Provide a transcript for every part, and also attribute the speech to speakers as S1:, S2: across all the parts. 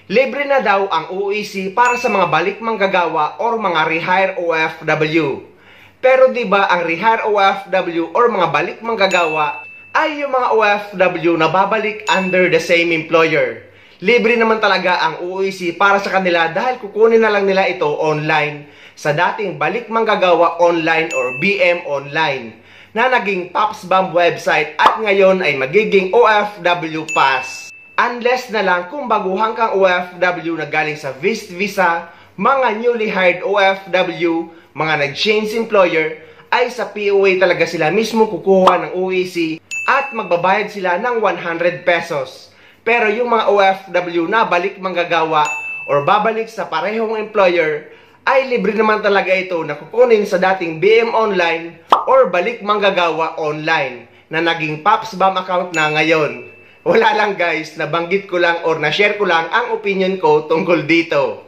S1: Libre na daw ang OEC para sa mga balik manggagawa or mga rehire OFW. Pero di ba ang rehire OFW or mga balik manggagawa ay yung mga OFW na babalik under the same employer? Libre naman talaga ang OEC para sa kanila dahil kukunin na lang nila ito online sa dating balik manggagawa online or BM online na naging PAPSBAM website at ngayon ay magiging OFW Pass. Unless na lang kung baguhan kang OFW na galing sa VIST visa, mga newly hired OFW, mga nag-change employer, ay sa POA talaga sila mismo kukuha ng OEC at magbabayad sila ng 100 pesos. Pero yung mga OFW na balik manggagawa or babalik sa parehong employer, ay libre naman talaga ito na kukunin sa dating BM online or balik manggagawa online na naging PAPSBAM account na ngayon. Wala lang guys, nabanggit ko lang or na-share ko lang ang opinion ko tungkol dito.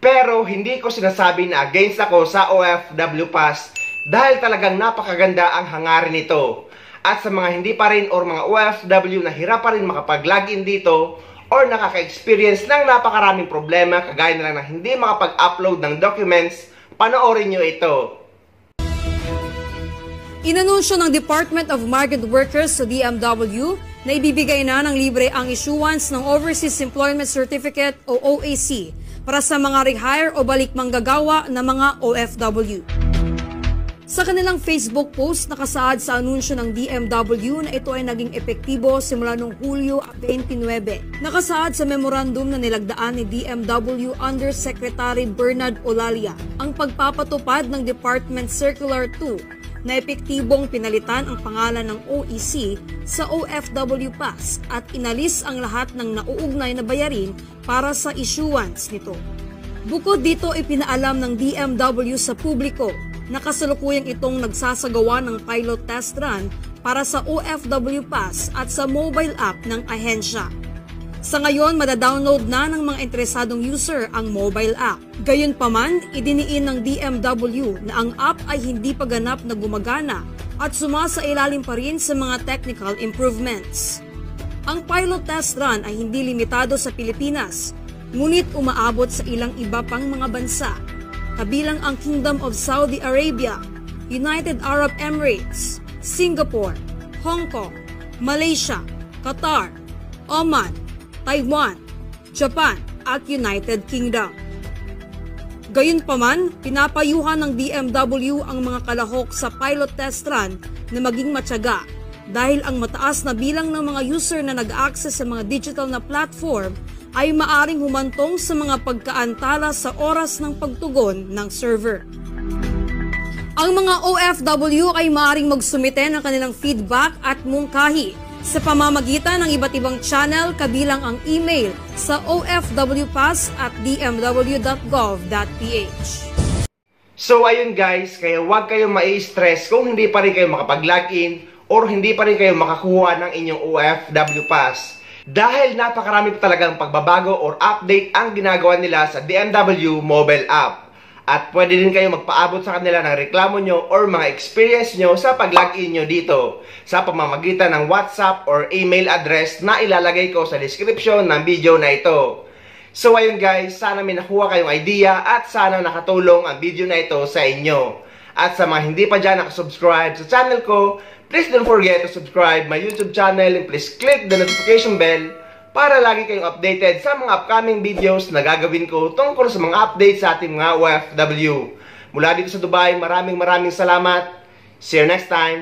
S1: Pero hindi ko sinasabi na against ako sa OFW Pass dahil talagang napakaganda ang hangarin nito. At sa mga hindi pa rin or mga OFW na hirap pa rin makapag-login dito or nakaka-experience ng napakaraming problema kagaya na lang na hindi makapag-upload ng documents, panoorin nyo ito.
S2: Inanunsyo ng Department of Migrant Workers sa DMW na ibibigay na ng libre ang issuance ng Overseas Employment Certificate o OAC para sa mga rehire o balik manggagawa na mga OFW. Sa kanilang Facebook post, nakasaad sa anunsyo ng DMW na ito ay naging epektibo simula noong Hulyo 29. Nakasaad sa memorandum na nilagdaan ni DMW Undersecretary Bernard Olalia ang pagpapatupad ng Department Circular 2 na epektibong pinalitan ang pangalan ng OEC sa OFW Pass at inalis ang lahat ng nauugnay na bayarin para sa issuance nito. Bukod dito, ipinaalam ng DMW sa publiko na kasalukuyang itong nagsasagawa ng pilot test run para sa OFW Pass at sa mobile app ng ahensya. Sa ngayon, madadownload na ng mga interesadong user ang mobile app. Gayunpaman, idiniin ng DMW na ang app ay hindi pa ganap na gumagana at sumasailalim pa rin sa mga technical improvements. Ang pilot test run ay hindi limitado sa Pilipinas, ngunit umaabot sa ilang iba pang mga bansa, kabilang ang Kingdom of Saudi Arabia, United Arab Emirates, Singapore, Hong Kong, Malaysia, Qatar, Oman, Taiwan, Japan at United Kingdom. Gayunpaman, pinapayuhan ng DMW ang mga kalahok sa pilot test run na maging matyaga dahil ang mataas na bilang ng mga user na nag-access sa mga digital na platform ay maaring humantong sa mga pagkaantala sa oras ng pagtugon ng server. Ang mga OFW ay maaring magsumite ng kanilang feedback at mungkahi sa pamamagitan ng iba't ibang channel kabilang ang email sa ofwpass@dmw.gov.ph.
S1: So ayun guys, kaya huwag kayong mai-stress kung hindi pa rin kayo makapag-login or hindi pa rin kayo makakuha ng inyong OFW Pass. Dahil napakarami pa talagang pagbabago or update ang ginagawa nila sa DMW mobile app. At pwede din kayo magpaabot sa kanila ng reklamo nyo or mga experience nyo sa pag-login nyo dito sa pamamagitan ng WhatsApp or email address na ilalagay ko sa description ng video na ito. So ayun guys, sana may nakuha kayong idea at sana nakatulong ang video na ito sa inyo. At sa mga hindi pa dyan nakasubscribe sa channel ko, please don't forget to subscribe my YouTube channel and please click the notification bell para lagi kayong updated sa mga upcoming videos na gagawin ko tungkol sa mga updates sa ating mga OFW. Mula dito sa Dubai, maraming salamat. See you next time.